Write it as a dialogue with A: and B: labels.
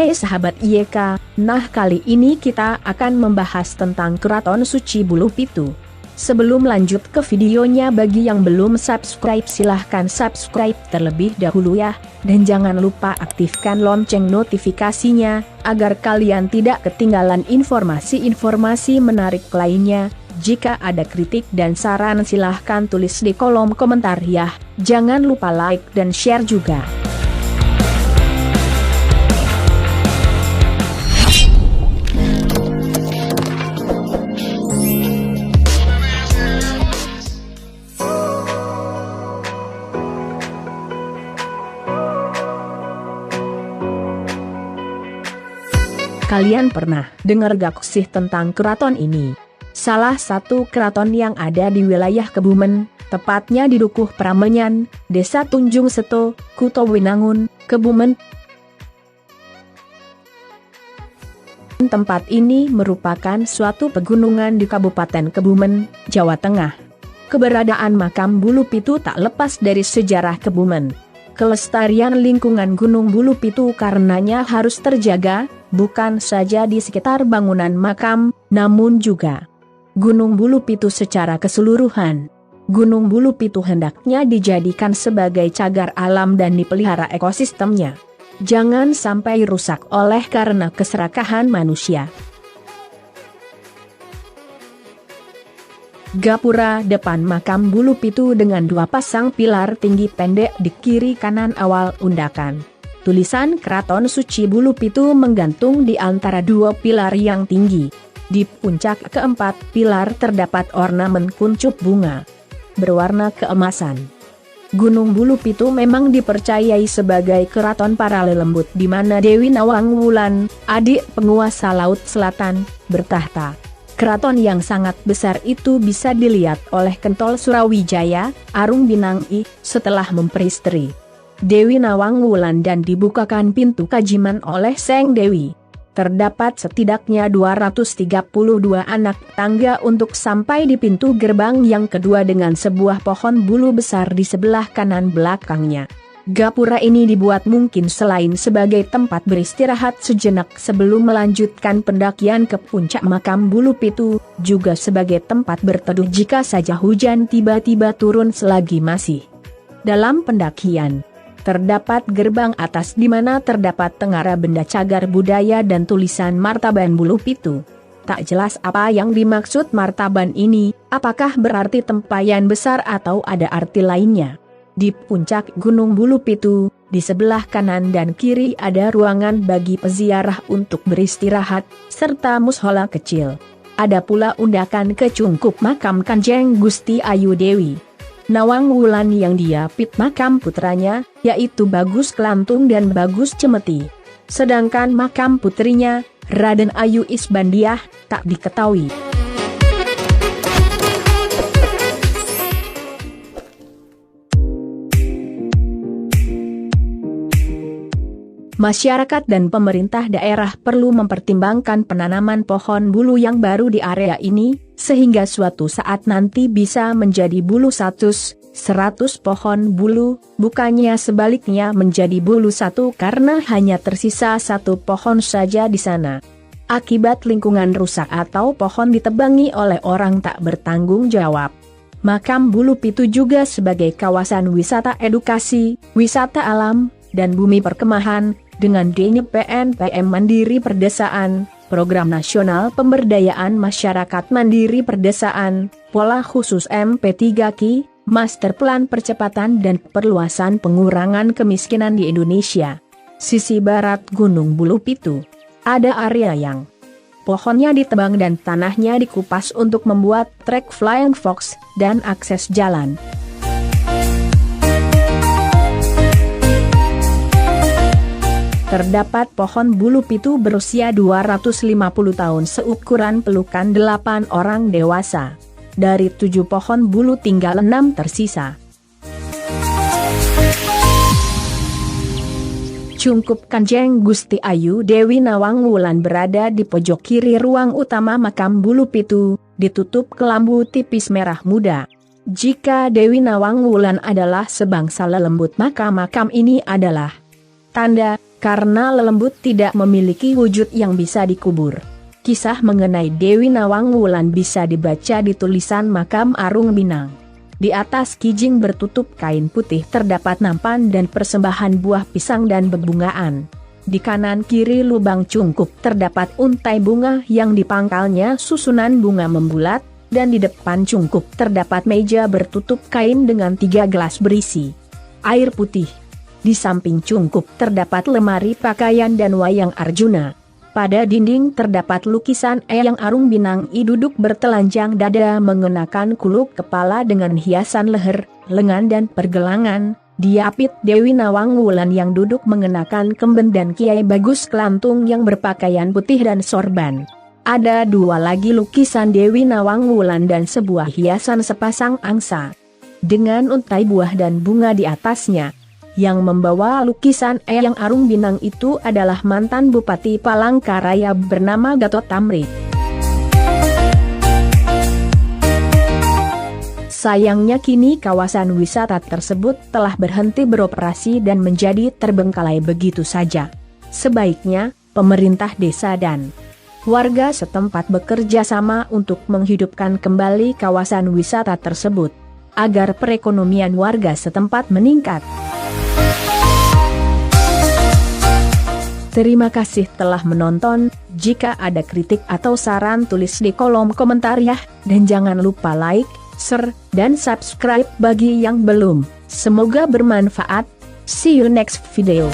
A: Hai sahabat YK, nah kali ini kita akan membahas tentang Keraton Suci Bulu Pitu. Sebelum lanjut ke videonya, bagi yang belum subscribe silahkan subscribe terlebih dahulu ya. Dan jangan lupa aktifkan lonceng notifikasinya, agar kalian tidak ketinggalan informasi-informasi menarik lainnya. Jika ada kritik dan saran silahkan tulis di kolom komentar ya. Jangan lupa like dan share juga. Kalian pernah dengar gak sih tentang keraton ini? Salah satu keraton yang ada di wilayah Kebumen, tepatnya di Dukuh Pramenyan, Desa Tunjung Seto, Kuto Winangun, Kebumen. Tempat ini merupakan suatu pegunungan di Kabupaten Kebumen, Jawa Tengah. Keberadaan makam Bulu Pitu tak lepas dari sejarah Kebumen. Kelestarian lingkungan Gunung Bulu Pitu karenanya harus terjaga, bukan saja di sekitar bangunan makam, namun juga Gunung Bulu Pitu secara keseluruhan. Gunung Bulu Pitu hendaknya dijadikan sebagai cagar alam dan dipelihara ekosistemnya. Jangan sampai rusak oleh karena keserakahan manusia. Gapura depan makam Bulu Pitu dengan dua pasang pilar tinggi pendek di kiri kanan awal undakan. Tulisan Keraton Suci Bulu Pitu menggantung di antara dua pilar yang tinggi. Di puncak keempat pilar terdapat ornamen kuncup bunga berwarna keemasan. Gunung Bulu Pitu memang dipercayai sebagai keraton para lelembut di mana Dewi Nawang Wulan, adik penguasa Laut Selatan, bertahta. Keraton yang sangat besar itu bisa dilihat oleh Kentol Surawijaya, Arung Binangi, setelah memperistri Dewi Nawang Wulan dan dibukakan pintu kajiman oleh Seng Dewi. Terdapat setidaknya 232 anak tangga untuk sampai di pintu gerbang yang kedua dengan sebuah pohon bulu besar di sebelah kanan belakangnya. Gapura ini dibuat mungkin selain sebagai tempat beristirahat sejenak sebelum melanjutkan pendakian ke puncak makam Bulu Pitu, juga sebagai tempat berteduh jika saja hujan tiba-tiba turun selagi masih dalam pendakian. Terdapat gerbang atas di mana terdapat tengara benda cagar budaya dan tulisan Martaban Bulu Pitu. Tak jelas apa yang dimaksud martaban ini, apakah berarti tempayan besar atau ada arti lainnya. Di puncak Gunung Bulu Pitu, di sebelah kanan dan kiri ada ruangan bagi peziarah untuk beristirahat, serta mushola kecil. Ada pula undakan ke cungkup makam Kanjeng Gusti Ayu Dewi Nawang Wulan yang diapit makam putranya, yaitu Bagus Kelantung dan Bagus Cemeti. Sedangkan makam putrinya, Raden Ayu Isbandiah, tak diketahui. Masyarakat dan pemerintah daerah perlu mempertimbangkan penanaman pohon bulu yang baru di area ini, sehingga suatu saat nanti bisa menjadi bulu 100 pohon bulu, bukannya sebaliknya menjadi bulu 1 karena hanya tersisa 1 pohon saja di sana. Akibat lingkungan rusak atau pohon ditebangi oleh orang tak bertanggung jawab. Makam Bulu Pitu juga sebagai kawasan wisata edukasi, wisata alam, dan bumi perkemahan, dengan DNPNPM Mandiri Perdesaan, Program Nasional Pemberdayaan Masyarakat Mandiri Perdesaan, Pola Khusus MP3Ki, Master Plan Percepatan dan Perluasan Pengurangan Kemiskinan di Indonesia. Sisi barat Gunung Bulu Pitu, ada area yang pohonnya ditebang dan tanahnya dikupas untuk membuat trek Flying Fox dan akses jalan. Terdapat pohon Bulu Pitu berusia 250 tahun seukuran pelukan 8 orang dewasa. Dari 7 pohon bulu tinggal 6 tersisa. Cungkup Kanjeng Gusti Ayu Dewi Nawang Wulan berada di pojok kiri ruang utama makam Bulu Pitu, ditutup kelambu tipis merah muda. Jika Dewi Nawang Wulan adalah sebangsa lelembut maka makam ini adalah tanda karena lelembut tidak memiliki wujud yang bisa dikubur. Kisah mengenai Dewi Nawang Wulan bisa dibaca di tulisan makam Arung Binang. Di atas kijing bertutup kain putih terdapat nampan dan persembahan buah pisang dan bebungaan. Di kanan kiri lubang cungkup terdapat untai bunga yang di pangkalnya susunan bunga membulat, dan di depan cungkup terdapat meja bertutup kain dengan 3 gelas berisi air putih. Di samping cungkup terdapat lemari pakaian dan wayang Arjuna. Pada dinding terdapat lukisan Eyang Arung Binang duduk bertelanjang dada mengenakan kuluk kepala dengan hiasan leher, lengan dan pergelangan. Diapit Dewi Nawang Wulan yang duduk mengenakan kemben dan Kiai Bagus Kelantung yang berpakaian putih dan sorban. Ada 2 lagi lukisan Dewi Nawang Wulan dan sebuah hiasan sepasang angsa dengan untai buah dan bunga di atasnya. Yang membawa lukisan Eyang Arung Binang itu adalah mantan Bupati Palangkaraya bernama Gatot Tamrit. Sayangnya kini kawasan wisata tersebut telah berhenti beroperasi dan menjadi terbengkalai begitu saja. Sebaiknya, pemerintah desa dan warga setempat bekerja sama untuk menghidupkan kembali kawasan wisata tersebut, agar perekonomian warga setempat meningkat. Terima kasih telah menonton. Jika ada kritik atau saran tulis di kolom komentar ya, dan jangan lupa like, share, dan subscribe bagi yang belum. Semoga bermanfaat. See you next video.